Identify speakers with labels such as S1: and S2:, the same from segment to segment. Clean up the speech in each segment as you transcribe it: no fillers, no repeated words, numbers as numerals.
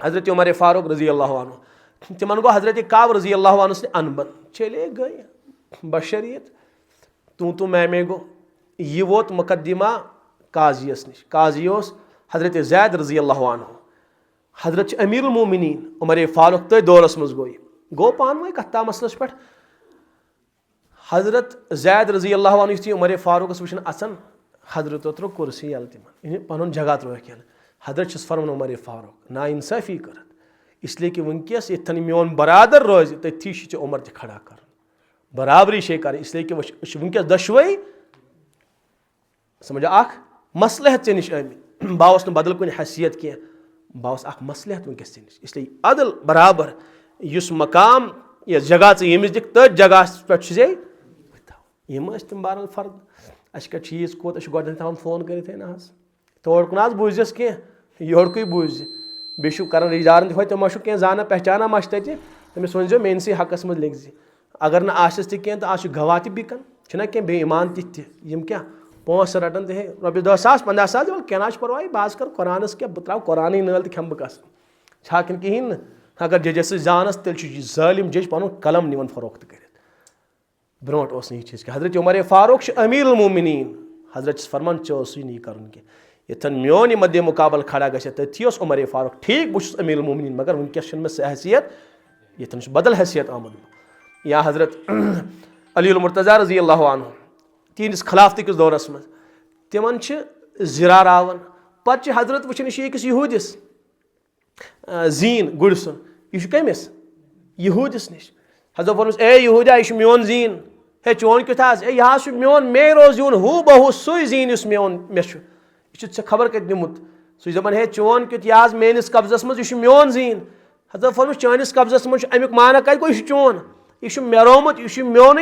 S1: हजरत उमर फारूक रजी अल्लाह अन्हु तिमन गो हजरत काब रजी अल्लाह अन्हु से अनबन चले गए बशरियत तू मैं गो ये वोत मुकदमा काजियस निश काजी हजरत जैद रजी अल्लाह अन्हु हजरत अमीरुल मोमिनीन उमर फारूक तथ दौरस मज गो पान वही कत्ता मसलस पे हजरत जैद रजी अल्लाह अन्हु यु उमर फारूकस वुचन अचन हजरत त्रो कुर्सी यल तिमन पन जगह त्रोक यल हजरत फरमान उमर फारूक ना इंसाफी कर इसलिए कि वनकस ये मोन बरादर रोज तथी उमर त खड़ा कर बराबरी शे कर इसलिए कि वनकस दशवई समझ मसलहत चे नश आम बावस बदल कुन हैसियत कह बावस मसलहत वनकस चे नश इसलिए अदल बराबर इस मकाम या जगह यमिस दिख तथ जगह पे यम तम बहरहाल फर्द अस चीज कोत गोन फोन कर ना तौर कुन बूजस कह योड़क बूज बे कर रिश्तेदारन तह मा कह जाना पहचाना मा तमिस वन मेनसी हकस मज लिख अगर ना आसस तह तो आज गवाह तह बिकन छना कह बे ईमान तम क्या पोस रटन तह रॉपि 10,000 15,000 क्या ना परवाह बाज कर कुरानस क्या बह त्राव कुरानी नाल तो खम बह कस कहें अगर जजस जानस तेल जालिम जज पन कलम निवन फरोख्त कर ब्रोट यह चीज हजरत उमर फारूक अमीरुल मोमिनीन हजरत फरमान चे नी कर यथन मोन यह मद्दे मुकाबल खड़ा गि तथी उमर फारूक ठीक बस अमीरुल मोमिनीन मगर वनकस मे सह हैसियत यथन बदल हैसियत आमद या हजरत अली मुर्तज़ा रजी अल्लाह अन्हु तिहंदिस खिलाफत किस दौरस मज तिमन जिरारावन पे हजरत वुचन यह यहूदिस जीन गुड़ सुन यह कमिस यहूदिस नश हजरत फरमास ए यहूदा यह मोन जीन हे चोन क्युथ यह मोन मे रोज यून हू बहु सु जीन मोन मे यह खबर कत निमुत सह दपान हे चोन क्युथ यह मेनिस कब्जस मज यह मोन जीन हजरत फरमास चानिस कब्जस मज अमुक माना कत गो यह चोन यह मे रोमुत यह मोन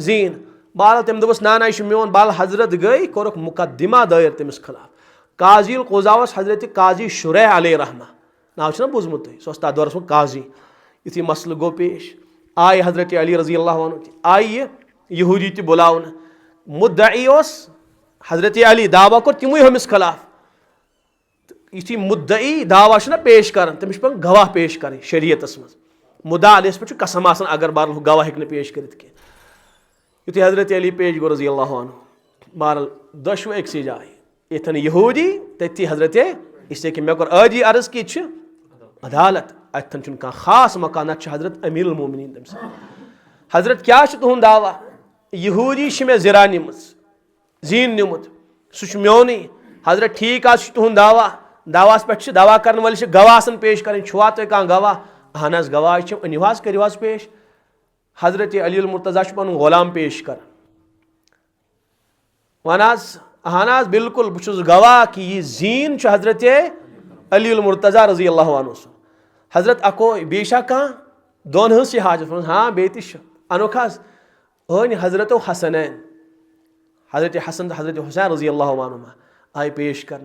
S1: जीन बहरहाल तम दोस ना ना यह मोन बहरहाल हजरत गई कोरक मुकदमा दायर तमिस खिलाफ काजी कोजावस हजरत काजी शुरैह अलैहि रहमा नाव ना बोजमुत तुम सह दौरस मज काजी युथी मसल गो पेश आय हजरत अली रजी अल्लाह आय यहूदी तह बुलावन मुद्दई हजरत अली दावा कोर तिमुई हमिस खिलाफ युथी मुद्दई दावा ना पेश कर तमिस पे गवाह पेश कर शरीयतस मज मुद्दा अलिस पे कसम आसान अगर बहरहाल गवाह हेक पेश कर युथी हजरत अली पेश गो रजी अल्लाह बहरहाल दशव अक्सी जाए यथन यहूदी तथी हजरत इसलिए कि मे कोर आजी अर्ज कि अदालत अतन कह खास मकान हजरत अमीरुल मोमिनीन तम हजरत क्या तुहद दावा यहूदी मे जिरा निमुत जीन निमुत सह मोन हजरत ठीक आज तुहद दावा दावास पे दावा कर वाल गवाह पेश कर छुआ तुम कह गवाह अहन गवाह अनिव करो पेश हजरत अली मुर्तज़ा पन गुलाम पेश कर वन अहन बिल्कुल बहुत गवाह कि यह जीन हजरत अली मुर्तज़ा रजी अल्लाह अन्हु हजरत अको बेशा कह दोन हंस हाजत हाँ बे अनोख अन हजरत हसनैन हजरत हसन हजरत हुसैन रजी अल्लाह अन्हुमा आय पेश कर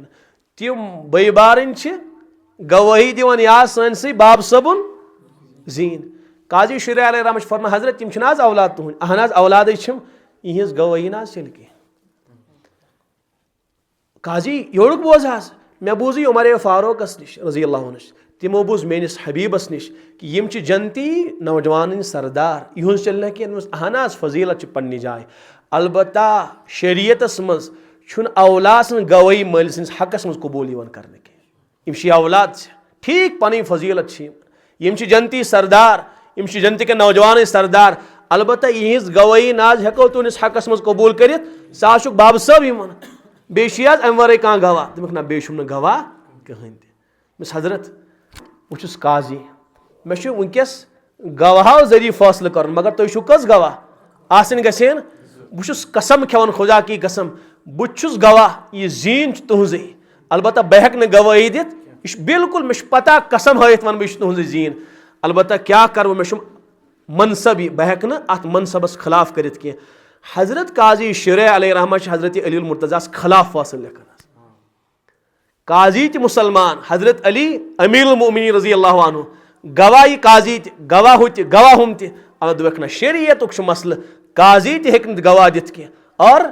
S1: तम बई बारन गवाही दिवान या सी बाब सबुन जीन काजी शुरैह अलैहि रहमा फरमा हजरत तम औलाद तुहद अहन औलाद यहज गवाही ना चल कह काजी योड़क बोज मे बूज उमर फारूकस नश रजी अल्लाह नश तमो बूज मेनिस हबीबस नश कि यम जनती नौजवान सरदार यह चल कह अहन फजीलत पन्नी जाए अलबत्ता शरीयतस मज औलाद सन गवाही माल सिंस हकस मज कबूल कर औलाद ठीक पन फजीलत यम जनती सरदार यम जनती के नौजवान सरदार अलबत्ता यहज गवाही नाज हेको तुनिस हकस मज कबूल कर सह बाब सब यमन बेज अम वर कह गवाह तमिक ना बेशुम गवाह कहें मिस हजरत बहुत काजी मे वनकस गवाहों जरिए फैसले कर मगर तुम कस गवाह आसन गन बहुत कसम खेवन खुदा की कसम बहुत गवाह यह जीन तुहज अलबत्ता बह हेक गवाही दित यह बिल्कुल मे पता कसम हयत वन बह तुहज जीन अलबत्ता क्या कर मे मनसब बह हेक अत मनसबस खिलाफ कर हजरत काजी शुरैह अलैहि रहमा हजरत अली मुर्तज़ा खिलाफ फैसल लिखन काजी त मुसलमान हजरत अली अमीरुल मोमिनीन रजी अल्लाह अन्हु गवाह काजी गवाह गवाह हम दोक ना शरीयत मसल काजी हेक गवाह दित और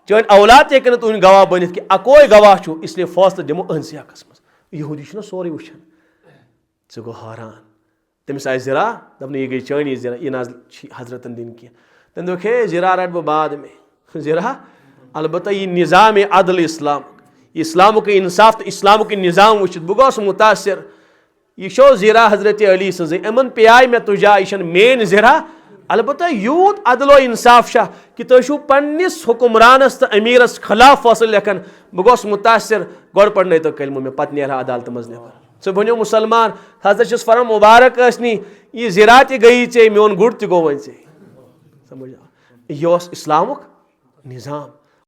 S1: चान औलाद हेक तुम गवाह बनित कि अकोई गवाह इसलिए फैसल दिमो अहनसी हकस मज यहूदी सोरे वुचान षे गो हैरान तमिस आय ज़रा दपन यह गई चानी ज़रा यह नाज हजरतन दिन की तम दोक हे ज़रा रट बह बाद में ज़रा अलबत्ता यह निज़ाम अदल इस्लाम के इंसाफ तो इस्लाम के निज़ाम वुचित बह गोस मुतासिर यह शो ज़रा हजरत अली सज यमन पे मे तुजा यह मेन ज़रा अलबत्ता यूत अदलो इंसाफ शा कि तुम पन्निस हुक्मरानस तो अमीरस खिलाफ फैसल लेखन बह गोस मुतासिर गोड़ पढ़न तो कलमो में पत नेरा अदालत मज नबर चे बनो मुसलमान हजरत फरम मुबारक नी यह ज़रा त गई चे मोन गुड़ त गो वन समझ यह इस्लामुक निज़ाम